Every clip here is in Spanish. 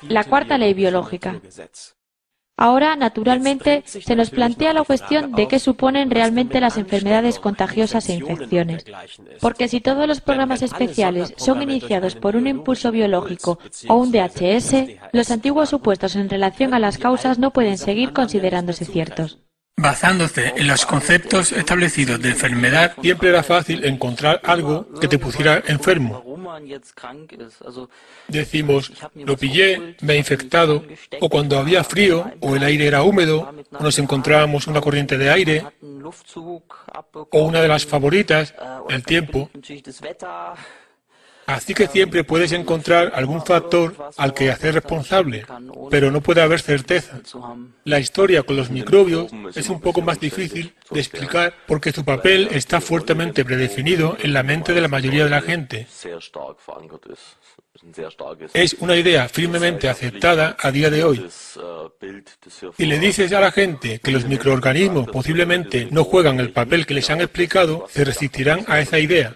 La cuarta ley biológica. Ahora, naturalmente, se nos plantea la cuestión de qué suponen realmente las enfermedades contagiosas e infecciones. Porque si todos los programas especiales son iniciados por un impulso biológico o un DHS, los antiguos supuestos en relación a las causas no pueden seguir considerándose ciertos. Basándose en los conceptos establecidos de enfermedad, siempre era fácil encontrar algo que te pusiera enfermo. Decimos, lo pillé, me he infectado, o cuando había frío, o el aire era húmedo, o nos encontrábamos una corriente de aire, o una de las favoritas, el tiempo. Así que siempre puedes encontrar algún factor al que hacer responsable, pero no puede haber certeza. La historia con los microbios es un poco más difícil de explicar porque su papel está fuertemente predefinido en la mente de la mayoría de la gente. Es una idea firmemente aceptada a día de hoy. Si le dices a la gente que los microorganismos posiblemente no juegan el papel que les han explicado, se resistirán a esa idea.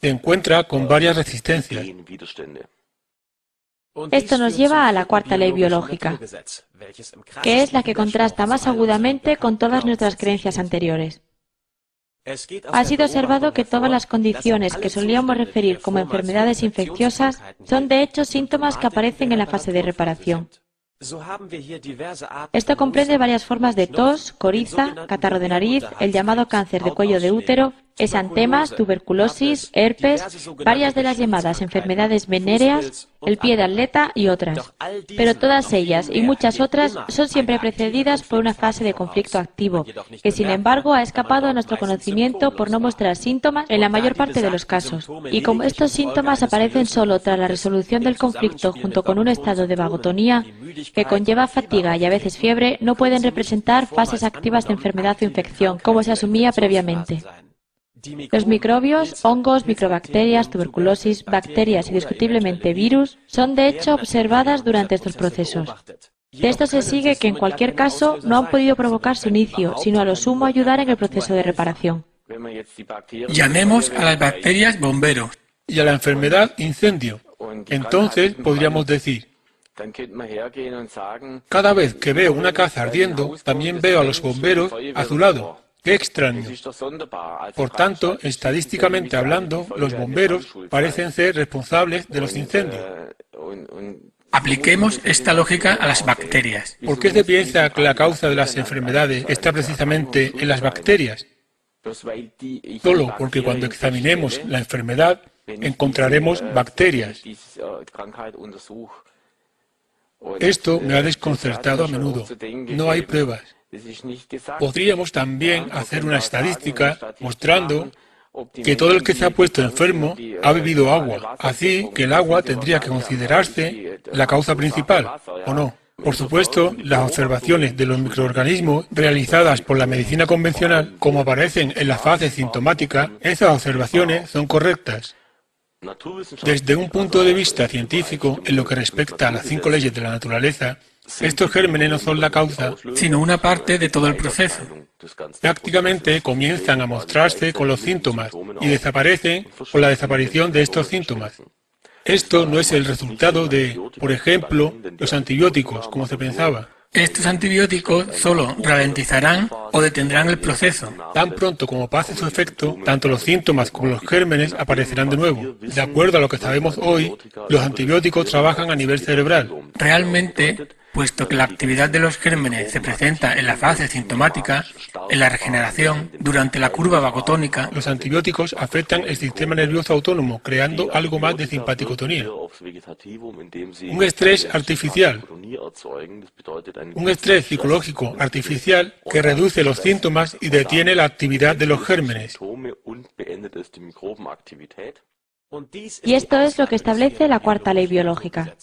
Se encuentra con varias resistencias. Esto nos lleva a la cuarta ley biológica, que es la que contrasta más agudamente con todas nuestras creencias anteriores. Ha sido observado que todas las condiciones que solíamos referir como enfermedades infecciosas son de hecho síntomas que aparecen en la fase de reparación. Esto comprende varias formas de tos, coriza, catarro de nariz, el llamado cáncer de cuello de útero, exantemas, tuberculosis, herpes, varias de las llamadas enfermedades venéreas, el pie de atleta y otras. Pero todas ellas y muchas otras son siempre precedidas por una fase de conflicto activo, que sin embargo ha escapado a nuestro conocimiento por no mostrar síntomas en la mayor parte de los casos. Y como estos síntomas aparecen solo tras la resolución del conflicto junto con un estado de vagotonía, que conlleva fatiga y a veces fiebre, no pueden representar fases activas de enfermedad o infección, como se asumía previamente. Los microbios, hongos, microbacterias, tuberculosis, bacterias y discutiblemente virus son de hecho observadas durante estos procesos. De esto se sigue que en cualquier caso no han podido provocar su inicio, sino a lo sumo ayudar en el proceso de reparación. Llamemos a las bacterias bomberos y a la enfermedad incendio. Entonces podríamos decir, cada vez que veo una casa ardiendo, también veo a los bomberos a su lado. ¡Qué extraño! Por tanto, estadísticamente hablando, los bomberos parecen ser responsables de los incendios. Apliquemos esta lógica a las bacterias. ¿Por qué se piensa que la causa de las enfermedades está precisamente en las bacterias? Solo porque cuando examinemos la enfermedad, encontraremos bacterias. Esto me ha desconcertado a menudo. No hay pruebas. Podríamos también hacer una estadística mostrando que todo el que se ha puesto enfermo ha bebido agua, así que el agua tendría que considerarse la causa principal, ¿o no? Por supuesto, las observaciones de los microorganismos realizadas por la medicina convencional, como aparecen en la fase sintomática, esas observaciones son correctas. Desde un punto de vista científico, en lo que respecta a las 5 leyes de la naturaleza, estos gérmenes no son la causa, sino una parte de todo el proceso. Prácticamente comienzan a mostrarse con los síntomas y desaparecen con la desaparición de estos síntomas. Esto no es el resultado de, por ejemplo, los antibióticos, como se pensaba. Estos antibióticos solo ralentizarán o detendrán el proceso. Tan pronto como pase su efecto, tanto los síntomas como los gérmenes aparecerán de nuevo. De acuerdo a lo que sabemos hoy, los antibióticos trabajan a nivel cerebral. Realmente, puesto que la actividad de los gérmenes se presenta en la fase sintomática, en la regeneración, durante la curva vagotónica, los antibióticos afectan el sistema nervioso autónomo, creando algo más de simpaticotonía. Un estrés artificial. Un estrés psicológico artificial que reduce los síntomas y detiene la actividad de los gérmenes. Y esto es lo que establece la cuarta ley biológica.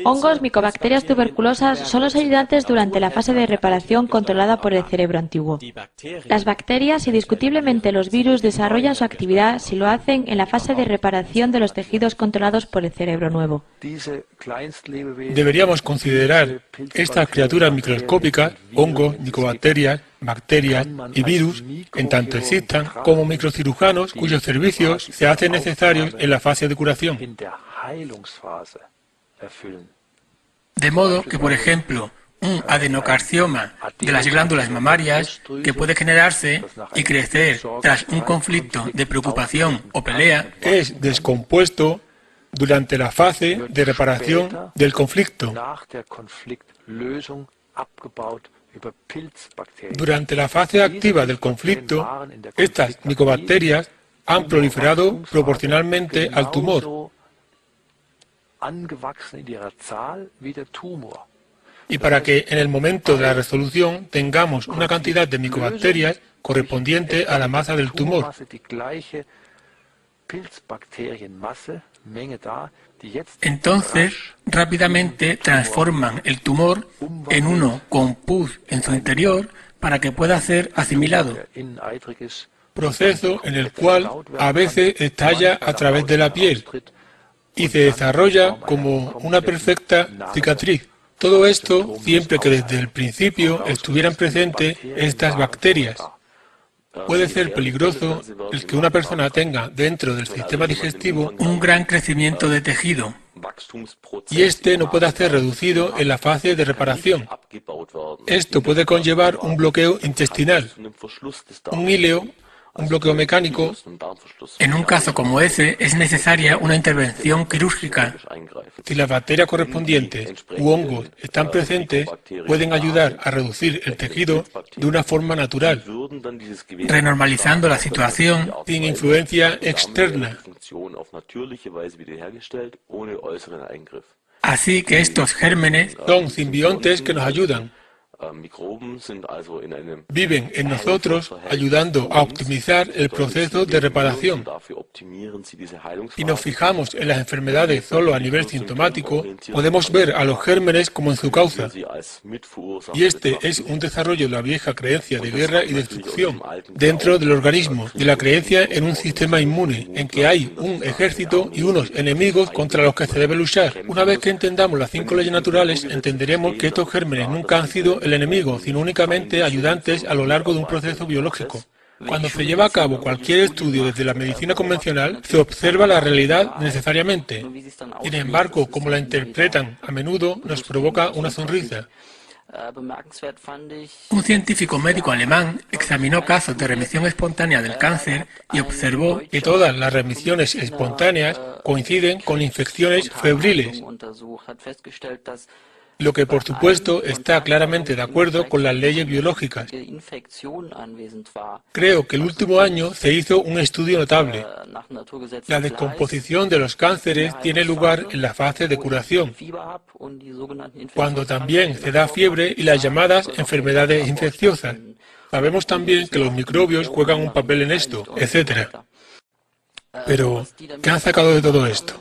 Hongos, micobacterias tuberculosas son los ayudantes durante la fase de reparación controlada por el cerebro antiguo. Las bacterias y discutiblemente los virus desarrollan su actividad si lo hacen en la fase de reparación de los tejidos controlados por el cerebro nuevo. Deberíamos considerar estas criaturas microscópicas, hongos, micobacterias, bacterias y virus, en tanto existan, como microcirujanos cuyos servicios se hacen necesarios en la fase de curación. De modo que, por ejemplo, un adenocarcioma de las glándulas mamarias que puede generarse y crecer tras un conflicto de preocupación o pelea es descompuesto durante la fase de reparación del conflicto. Durante la fase activa del conflicto, estas micobacterias han proliferado proporcionalmente al tumor. Y para que en el momento de la resolución tengamos una cantidad de micobacterias correspondiente a la masa del tumor. Entonces, rápidamente transforman el tumor en uno con pus en su interior para que pueda ser asimilado. Proceso en el cual a veces estalla a través de la piel y se desarrolla como una perfecta cicatriz. Todo esto siempre que desde el principio estuvieran presentes estas bacterias. Puede ser peligroso el que una persona tenga dentro del sistema digestivo un gran crecimiento de tejido y este no pueda ser reducido en la fase de reparación. Esto puede conllevar un bloqueo intestinal, un íleo, un bloqueo mecánico. En un caso como ese, es necesaria una intervención quirúrgica. Si las bacterias correspondientes u hongos están presentes, pueden ayudar a reducir el tejido de una forma natural, renormalizando la situación sin influencia externa. Así que estos gérmenes son simbiontes que nos ayudan. Viven en nosotros ayudando a optimizar el proceso de reparación. Si nos fijamos en las enfermedades solo a nivel sintomático, podemos ver a los gérmenes como en su causa. Y este es un desarrollo de la vieja creencia de guerra y destrucción dentro del organismo, de la creencia en un sistema inmune, en que hay un ejército y unos enemigos contra los que se debe luchar. Una vez que entendamos las 5 leyes naturales, entenderemos que estos gérmenes nunca han sido el enemigo, sino únicamente ayudantes a lo largo de un proceso biológico. Cuando se lleva a cabo cualquier estudio desde la medicina convencional, se observa la realidad necesariamente. Sin embargo, como la interpretan a menudo, nos provoca una sonrisa. Un científico médico alemán examinó casos de remisión espontánea del cáncer y observó que todas las remisiones espontáneas coinciden con infecciones febriles, lo que por supuesto está claramente de acuerdo con las leyes biológicas. Creo que el último año se hizo un estudio notable. La descomposición de los cánceres tiene lugar en la fase de curación, cuando también se da fiebre y las llamadas enfermedades infecciosas. Sabemos también que los microbios juegan un papel en esto, etc. Pero, ¿qué han sacado de todo esto?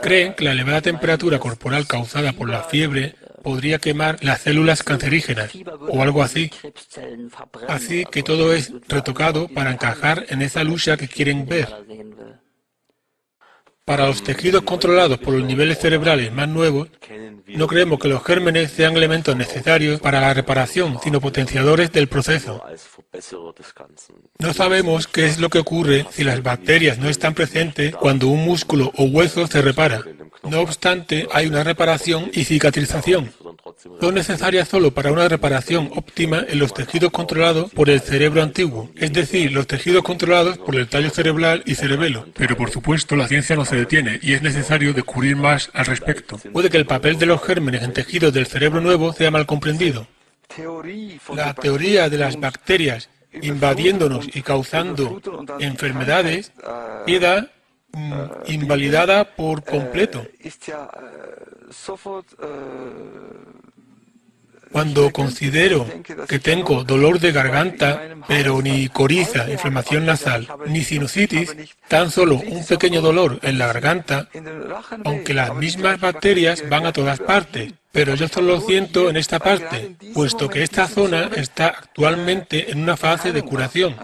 Creen que la elevada temperatura corporal causada por la fiebre podría quemar las células cancerígenas o algo así. Así que todo es retocado para encajar en esa lucha que quieren ver. Para los tejidos controlados por los niveles cerebrales más nuevos, no creemos que los gérmenes sean elementos necesarios para la reparación, sino potenciadores del proceso. No sabemos qué es lo que ocurre si las bacterias no están presentes cuando un músculo o hueso se repara. No obstante, hay una reparación y cicatrización. Son necesarias solo para una reparación óptima en los tejidos controlados por el cerebro antiguo, es decir, los tejidos controlados por el tallo cerebral y cerebelo. Pero por supuesto, la ciencia no se detiene y es necesario descubrir más al respecto. Puede que el papel de los gérmenes en tejidos del cerebro nuevo sea mal comprendido. La teoría de las bacterias invadiéndonos y causando enfermedades queda invalidada por completo. Cuando considero que tengo dolor de garganta, pero ni coriza, inflamación nasal, ni sinusitis, tan solo un pequeño dolor en la garganta, aunque las mismas bacterias van a todas partes, pero yo solo lo siento en esta parte, puesto que esta zona está actualmente en una fase de curación.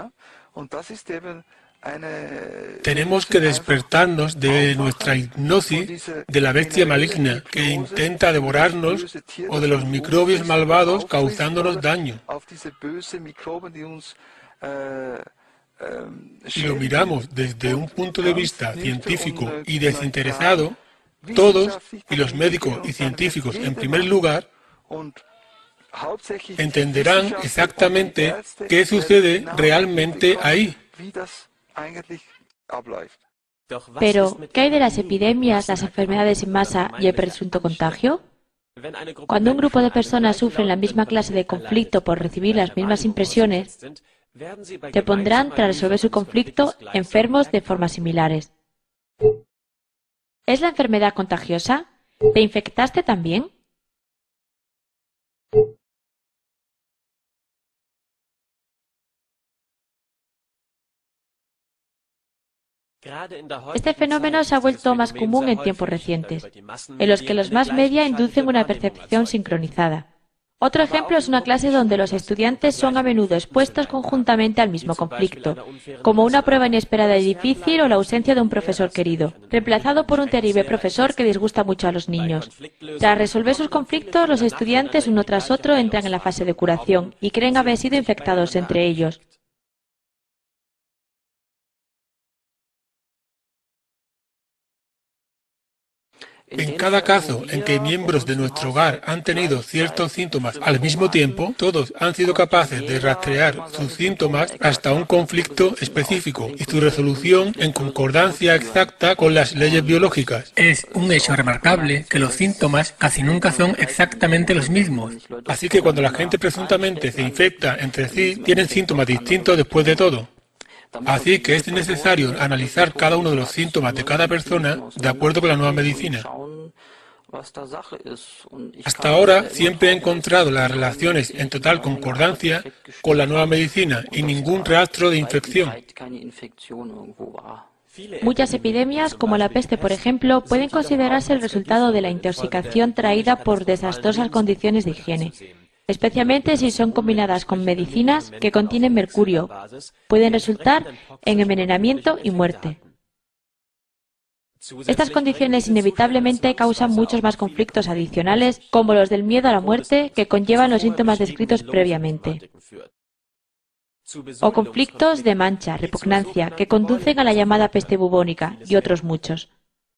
Tenemos que despertarnos de nuestra hipnosis de la bestia maligna que intenta devorarnos o de los microbios malvados causándonos daño. Si lo miramos desde un punto de vista científico y desinteresado, Todos, y los médicos y científicos en primer lugar, entenderán exactamente qué sucede realmente ahí. Pero, ¿qué hay de las epidemias, las enfermedades en masa y el presunto contagio? Cuando un grupo de personas sufren la misma clase de conflicto por recibir las mismas impresiones, se pondrán, tras resolver su conflicto, enfermos de formas similares. ¿Es la enfermedad contagiosa? ¿Te infectaste también? Este fenómeno se ha vuelto más común en tiempos recientes, en los que los más media inducen una percepción sincronizada. Otro ejemplo es una clase donde los estudiantes son a menudo expuestos conjuntamente al mismo conflicto, como una prueba inesperada y difícil o la ausencia de un profesor querido, reemplazado por un terrible profesor que disgusta mucho a los niños. Tras resolver sus conflictos, los estudiantes uno tras otro entran en la fase de curación y creen haber sido infectados entre ellos. En cada caso en que miembros de nuestro hogar han tenido ciertos síntomas al mismo tiempo, todos han sido capaces de rastrear sus síntomas hasta un conflicto específico y su resolución en concordancia exacta con las leyes biológicas. Es un hecho remarcable que los síntomas casi nunca son exactamente los mismos. Así que cuando la gente presuntamente se infecta entre sí, tienen síntomas distintos después de todo. Así que es necesario analizar cada uno de los síntomas de cada persona de acuerdo con la nueva medicina. Hasta ahora siempre he encontrado las relaciones en total concordancia con la nueva medicina y ningún rastro de infección. Muchas epidemias, como la peste por ejemplo, pueden considerarse el resultado de la intoxicación traída por desastrosas condiciones de higiene. Especialmente si son combinadas con medicinas que contienen mercurio, pueden resultar en envenenamiento y muerte. Estas condiciones inevitablemente causan muchos más conflictos adicionales, como los del miedo a la muerte, que conllevan los síntomas descritos previamente. O conflictos de mancha, repugnancia, que conducen a la llamada peste bubónica, y otros muchos.